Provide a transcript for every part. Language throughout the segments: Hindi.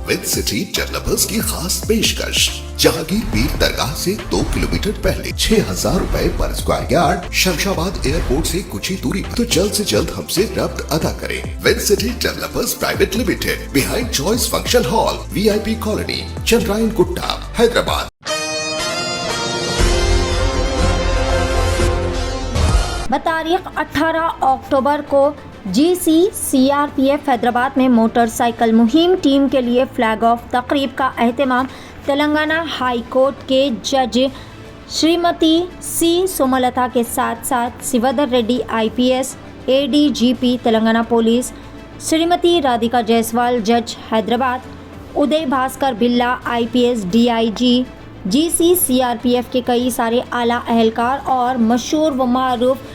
विद सिटी डेवलपर्स की खास पेशकश। जहांगीर पीर दरगाह से 2 किलोमीटर पहले 6,000 रुपए पर स्क्वायर यार्ड, शमशाबाद एयरपोर्ट से कुछ ही दूरी पर। तो जल्द से जल्द हमसे रब्त अदा करें। With city developers private limited, behind choice function hall, VIP colony, Chandrayan Gutta, Hyderabad. बतारीख 18 अक्टूबर को GC CRPF हैदराबाद में मोटरसाइकिल मुहिम टीम के लिए फ्लैग ऑफ तकरीब का एहतमाम तेलंगाना हाई कोर्ट के जज श्रीमती C सुमलता के साथ साथ Shivdhar Reddy IPS ADGP Telangana police, Shrimati Radhika Jaiswal जज हैदराबाद, उदय भास्कर बिल्ला IPS DIG, GC CRPF के कई सारे आला एहलकार और मशहूर व मारूफ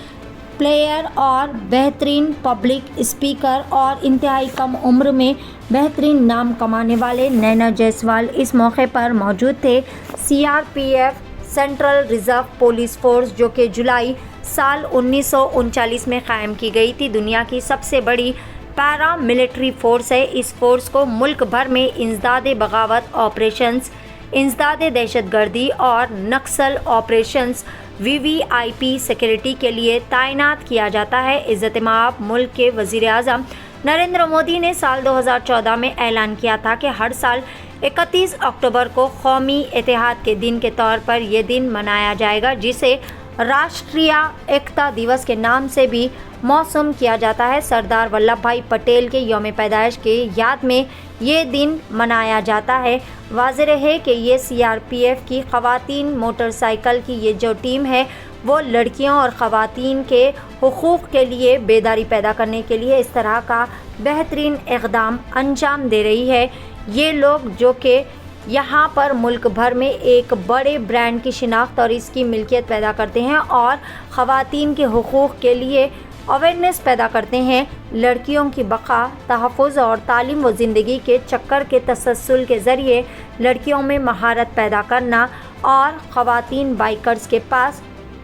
प्लेयर और बेहतरीन पब्लिक स्पीकर और इंतहाई कम उम्र में बेहतरीन नाम कमाने वाले नैना जायसवाल इस मौके पर मौजूद थे। CRPF central reserve police force, जो कि जुलाई साल 1939 में कायम की गई थी, दुनिया की सबसे बड़ी पैरा मिलिट्री फोर्स है। इस फोर्स को मुल्क भर में इंसदाद बगावत ऑपरेशंस, इंसदाद दहशतगर्दी और नक्सल ऑपरेशंस VVIP सिक्योरिटी के लिए तैनात किया जाता है। इज़्ज़त-ए-माब मुल्क के वज़ीर आज़म नरेंद्र मोदी ने साल 2014 में ऐलान किया था कि हर साल 31 अक्टूबर को कौमी इत्तेहाद के दिन के तौर पर यह दिन मनाया जाएगा, जिसे राष्ट्रीय एकता दिवस के नाम से भी मौसूम किया जाता है। सरदार वल्लभ भाई पटेल के यौम पैदाइश के याद में ये दिन मनाया जाता है। वाज़ेह है कि ये CRPF की ख़वातीन मोटरसाइकिल की ये जो टीम है वो लड़कियों और ख़वातीन के हुकूक़ के लिए बेदारी पैदा करने के लिए इस तरह का बेहतरीन इक़दाम अंजाम दे रही है। ये लोग जो कि यहाँ पर मुल्क भर में एक बड़े ब्रांड की शिनाख्त और इसकी मिल्कियत पैदा करते हैं और ख़वातीन के हुकूक़ के लिए अवेयरनेस पैदा करते हैं। लड़कियों की बका, तहफ़्फ़ुज़ और तालीम व ज़िंदगी के चक्कर के तसलसल के ज़रिए लड़कियों में महारत पैदा करना और ख़वातीन बाइकर्स के पास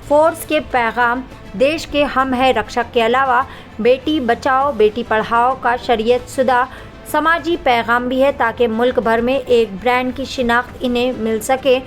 फोर्स के पैगाम देश के हम है रक्षक के अलावा बेटी बचाओ बेटी पढ़ाओ का शरीयत शुदा समाजी पैगाम भी है, ताकि मुल्क भर में एक ब्रांड की शिनाख्त इन्हें मिल सके।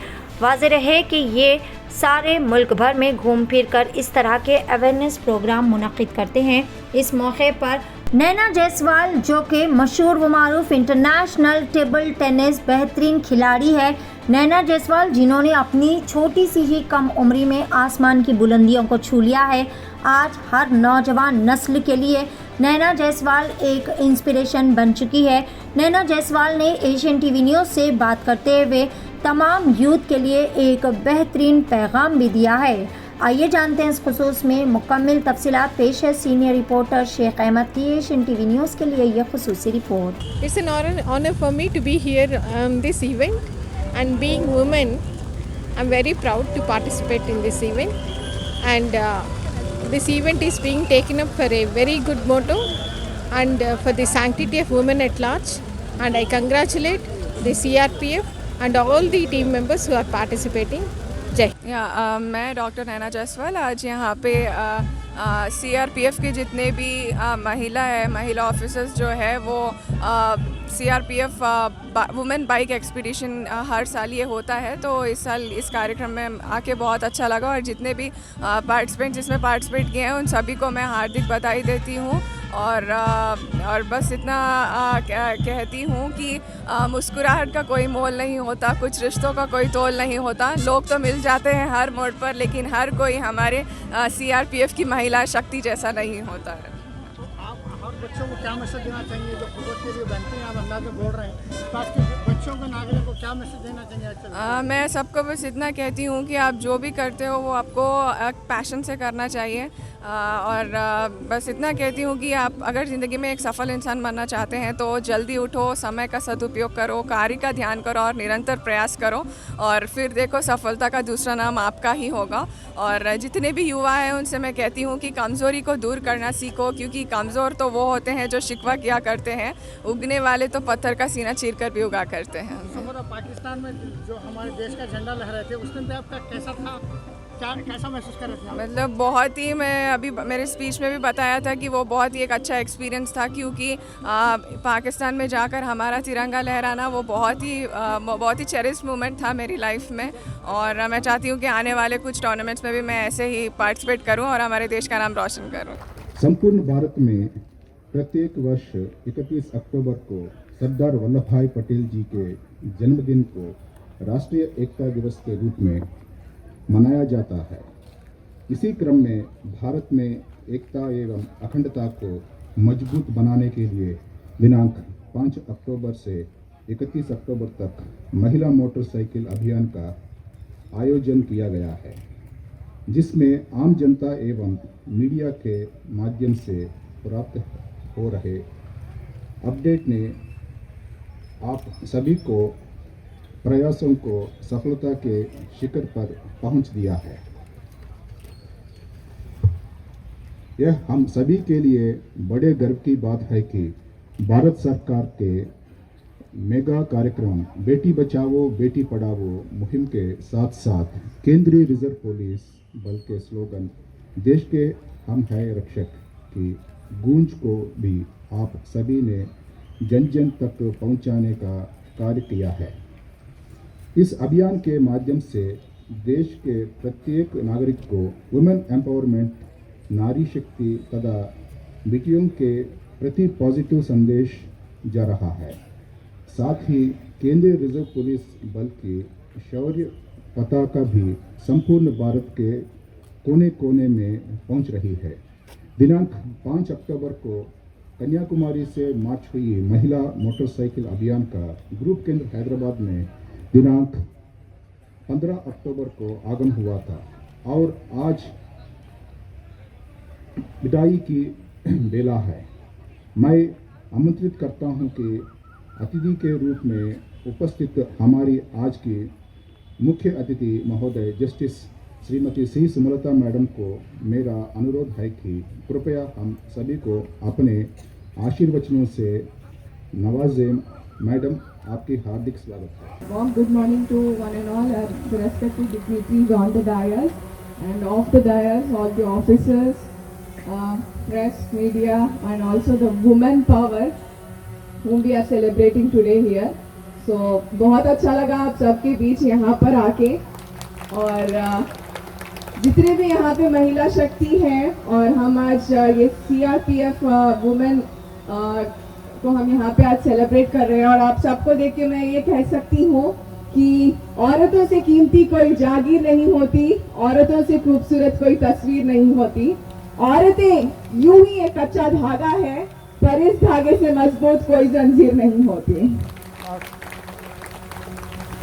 वाज़ेह है कि ये सारे मुल्क भर में घूम फिर कर इस तरह के अवेयरनेस प्रोग्राम मुनक़िद करते हैं। इस मौके पर नैना जायसवाल, जो कि मशहूर व मारूफ इंटरनेशनल टेबल टेनिस बेहतरीन खिलाड़ी है, नैना जायसवाल जिन्होंने अपनी छोटी सी ही कम उम्री में आसमान की बुलंदियों को छू लिया है, आज हर नौजवान नस्ल के लिए नैना जायसवाल एक इंस्पिरेशन बन चुकी है। नैना जायसवाल ने एशियन TV न्यूज़ से बात करते हुए तमाम यूथ के लिए एक बेहतरीन पैगाम भी दिया है। आइए जानते हैं इस खुसूस में मुकम्मल तफसीलात। पेश है सीनियर रिपोर्टर शेख अहमद की एशियन TV न्यूज़ के लिए यह खुसूसी report. It's an honor for me to be here this event, and being woman, I'm very proud to participate in this event, and this event is being taken up for a very good motto and for the sanctity of women at large, and I congratulate the CRPF and all the team members who are participating. जय। मैं डॉक्टर नैना जायसवाल आज यहाँ पे CRPF के जितने भी महिला ऑफिसर्स जो है वो CRPF वुमेन बाइक एक्सपीडिशन हर साल ये होता है, तो इस साल इस कार्यक्रम में आके बहुत अच्छा लगा और जितने भी जिसमें पार्टिसिपेट किए हैं उन सभी को मैं हार्दिक बधाई देती हूँ और बस इतना कहती हूँ कि मुस्कुराहट का कोई मोल नहीं होता, कुछ रिश्तों का कोई तोल नहीं होता। लोग तो मिल जाते हैं हर मोड़ पर, लेकिन हर कोई हमारे CRPF की महिला शक्ति जैसा नहीं होता है। तो आप हर बच्चों को क्या मैसेज देना चाहिए जो खुद के लिए बनते हैं, आप अंदाज़ में बोल रहे हैं, तो आज के बच्चों को नागरिकों को क्या मैसेज देना चाहिए? मैं सबको बस इतना कहती हूँ कि आप जो भी करते हो वो आपको पैशन से करना चाहिए और बस इतना कहती हूँ कि आप अगर ज़िंदगी में एक सफल इंसान बनना चाहते हैं तो जल्दी उठो, समय का सदुपयोग करो, कार्य का ध्यान करो और निरंतर प्रयास करो और फिर देखो सफलता का दूसरा नाम आपका ही होगा। और जितने भी युवा हैं उनसे मैं कहती हूँ कि कमज़ोरी को दूर करना सीखो, क्योंकि कमज़ोर तो वो होते हैं जो शिकवा किया करते हैं, उगने वाले तो पत्थर का सीना चीर कर भी उगा करते हैं। पाकिस्तान में जो हमारे देश का झंडा लहराए थे उसमें भी आपका कैसा था? क्या कैसा महसूस कर रहे थे आप? मतलब बहुत ही, मैं अभी मेरे स्पीच में भी बताया था कि वो बहुत ही एक अच्छा एक्सपीरियंस था, क्योंकि पाकिस्तान में जाकर हमारा तिरंगा लहराना वो बहुत ही चेरिश मोमेंट था मेरी लाइफ में। और मैं चाहती हूँ कि आने वाले कुछ टूर्नामेंट्स में भी मैं ऐसे ही पार्टिसिपेट करूँ और हमारे देश का नाम रोशन करूँ। संपूर्ण भारत में प्रत्येक वर्ष 31 अक्टूबर को सरदार वल्लभ भाई पटेल जी के जन्मदिन को राष्ट्रीय एकता दिवस के रूप में मनाया जाता है। इसी क्रम में भारत में एकता एवं अखंडता को मजबूत बनाने के लिए दिनांक 5 अक्टूबर से 31 अक्टूबर तक महिला मोटरसाइकिल अभियान का आयोजन किया गया है, जिसमें आम जनता एवं मीडिया के माध्यम से प्राप्त हो रहे अपडेट ने आप सभी को प्रयासों को सफलता के शिखर पर पहुंच दिया है। यह हम सभी के लिए बड़े गर्व की बात है कि भारत सरकार के मेगा कार्यक्रम बेटी बचाओ बेटी पढ़ाओ मुहिम के साथ साथ केंद्रीय रिजर्व पुलिस बल के स्लोगन देश के हम है रक्षक की गूंज को भी आप सभी ने जन जन तक पहुंचाने का कार्य किया है। इस अभियान के माध्यम से देश के प्रत्येक नागरिक को वुमेन एम्पावरमेंट, नारी शक्ति तथा बेटियों के प्रति पॉजिटिव संदेश जा रहा है। साथ ही केंद्रीय रिजर्व पुलिस बल की शौर्य पताका भी संपूर्ण भारत के कोने कोने में पहुंच रही है। दिनांक 5 अक्टूबर को कन्याकुमारी से मार्च हुई महिला मोटरसाइकिल अभियान का ग्रुप केंद्र हैदराबाद में दिनांक 15 अक्टूबर को आगमन हुआ था और आज विदाई की बेला है। मैं आमंत्रित करता हूं कि अतिथि के रूप में उपस्थित हमारी आज की मुख्य अतिथि महोदय जस्टिस श्रीमती सी सुमलता मैडम को मेरा अनुरोध है कि कृपया हम सभी को अपने आशीर्वचनों से नवाजें। मैडम, आपकी हार्दिक स्वागत है। Warm good morning to one and all, the respected dignitaries on the dais and off the dais, all the officers, press, media, and also the women power whom we are celebrating today here. So बहुत अच्छा लगा आप सबके बीच यहाँ पर आके, और जितने भी यहाँ पे महिला शक्ति है और हम आज ये CRPF वुमेन को हम यहाँ पे आज सेलिब्रेट कर रहे हैं। और आप सबको देख के मैं ये कह सकती हूँ कि औरतों से कीमती कोई जागीर नहीं होती, औरतों से खूबसूरत कोई तस्वीर नहीं होती। औरतें यूं ही एक कच्चा धागा है, पर इस धागे से मजबूत कोई जंजीर नहीं होती।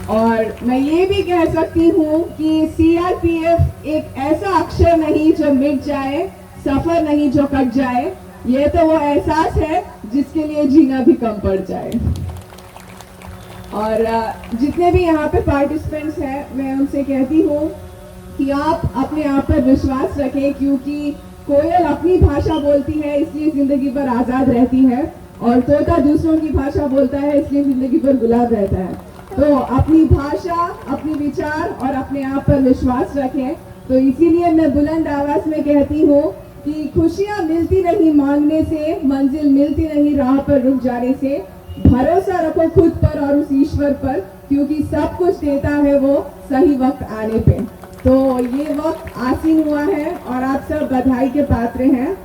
और मैं ये भी कह सकती हूँ कि CRPF एक ऐसा अक्षर नहीं जो मिट जाए, सफर नहीं जो कट जाए, ये तो वो एहसास है जिसके लिए जीना भी कम पड़ जाए। और जितने भी यहाँ पे पार्टिसिपेंट्स हैं, मैं उनसे कहती हूँ कि आप अपने आप पर विश्वास रखें, क्योंकि कोयल अपनी भाषा बोलती है इसलिए जिंदगी भर आज़ाद रहती है, और तोता दूसरों की भाषा बोलता है इसलिए जिंदगी भर गुलाब रहता है। तो अपनी भाषा, अपनी विचार और अपने आप पर विश्वास रखें। तो इसीलिए मैं बुलंद आवाज में कहती हूँ कि खुशियाँ मिलती नहीं मांगने से, मंजिल मिलती नहीं राह पर रुक जाने से। भरोसा रखो खुद पर और उस ईश्वर पर, क्योंकि सब कुछ देता है वो सही वक्त आने पे। तो ये वक्त आसीन हुआ है और आप सब बधाई के पात्र हैं।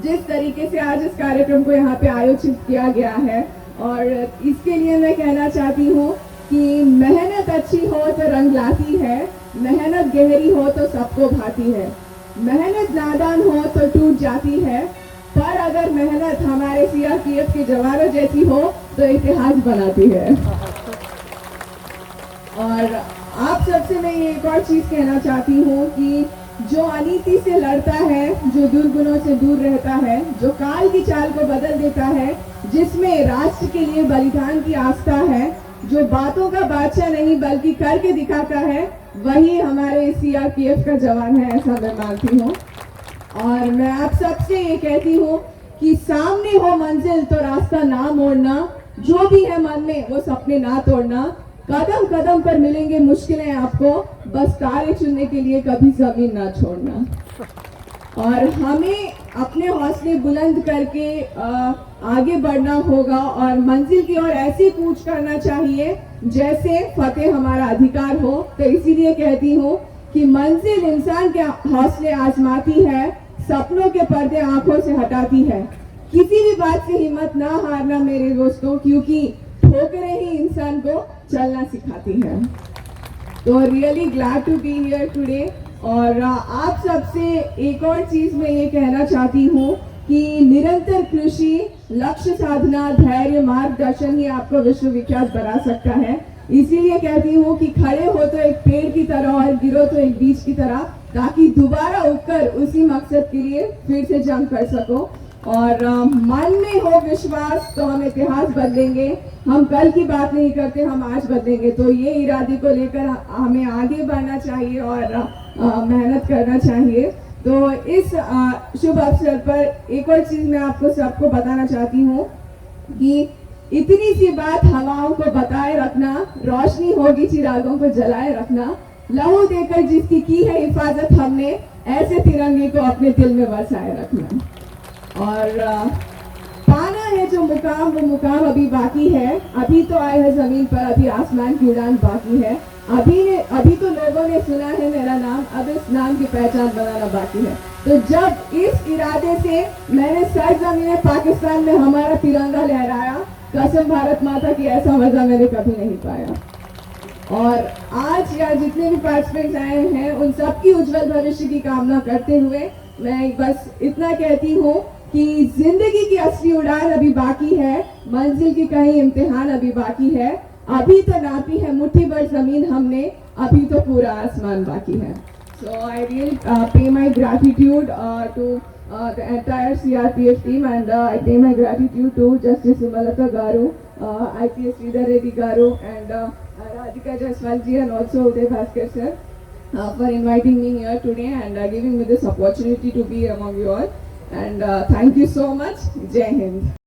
जिस तरीके से आज इस कार्यक्रम को यहाँ पे आयोजित किया गया है, और इसके लिए मैं कहना चाहती हूँ कि मेहनत अच्छी हो तो रंग लाती है, मेहनत गहरी हो तो सबको भाती है, मेहनत नादान हो तो टूट जाती है, पर अगर मेहनत हमारे CRPF के जवानों जैसी हो तो इतिहास बनाती है। और आप सबसे मैं ये एक और चीज कहना चाहती हूँ कि जो अनीति से लड़ता है, जो दुर्गुणों से दूर रहता है, जो काल की चाल को बदल देता है, जिसमें राष्ट्र के लिए बलिदान की आस्था है, जो बातों का बादशाह नहीं बल्कि करके दिखाता है, वही हमारे CRPF का जवान है, ऐसा मैं मानती हूँ। और मैं आप सबसे ये कहती हूँ कि सामने हो मंजिल तो रास्ता ना मोड़ना, जो भी है मन में वो सपने ना तोड़ना। कदम कदम पर मिलेंगे मुश्किलें आपको, बस तारे चुनने के लिए कभी जमीन ना छोड़ना। और हमें अपने हौसले बुलंद करके आगे बढ़ना होगा और मंजिल की ओर ऐसे कूच करना चाहिए जैसे फतेह हमारा अधिकार हो। तो इसीलिए कहती हूँ कि मंजिल इंसान के हौसले आजमाती है, सपनों के पर्दे आंखों से हटाती है। किसी भी बात से हिम्मत ना हारना मेरे दोस्तों, क्योंकि ठोकरें ही इंसान को चलना सिखाती है। तो really glad to be here today. और आप सबसे एक और चीज मैं ये कहना चाहती हूँ कि निरंतर कृषि, लक्ष्य साधना, धैर्य, मार्गदर्शन ही आपको विश्वविख्यात बना सकता है। इसीलिए कहती हूँ कि खड़े हो तो एक पेड़ की तरह और गिरो तो एक बीज की तरह, ताकि दोबारा उठकर उसी मकसद के लिए फिर से जंग कर सको। और मन में हो विश्वास तो हम इतिहास बदलेंगे। हम कल की बात नहीं करते, हम आज बदलेंगे। तो ये इरादे को लेकर हमें आगे बढ़ना चाहिए और मेहनत करना चाहिए। तो इस शुभ अवसर पर एक और चीज मैं आपको सबको बताना चाहती हूँ कि इतनी सी बात हवाओं को बताए रखना, रोशनी होगी चिरागों को जलाए रखना, लहू देकर जिसकी की है हिफाजत हमने, ऐसे तिरंगे को अपने दिल में बसाए रखना। और पाना है जो मुकाम, वो मुकाम अभी बाकी है। अभी तो आए हैं जमीन पर, अभी आसमान की उड़ान बाकी है। अभी तो लोगों ने सुना है मेरा नाम, अब इस नाम की पहचान बनाना बाकी है। तो जब इस इरादे से मैंने सरजमीन पाकिस्तान में हमारा तिरंगा लहराया, कसम भारत माता की, ऐसा मजा मैंने कभी नहीं पाया। और आज या जितने भी पार्टिसिपेंट्स आए हैं उन सबकी उज्जवल भविष्य की कामना करते हुए मैं बस इतना कहती हूँ कि जिंदगी की असली उड़ान अभी बाकी है, मंजिल की कहीं इम्तिहान अभी बाकी है। अभी तो नापी है मुट्ठी भर जमीन हमने, अभी तो पूरा आसमान बाकी है। So I really pay my gratitude to the entire CRPF team, and I pay my gratitude to Justice Sumalata Garu, IPS Sridhar Reddy Garu, and Radhika Jaiswal ji, and also Uday Bhaskar sir for inviting me here today and giving me this opportunity to be among you all. And thank you so much. Jai Hind.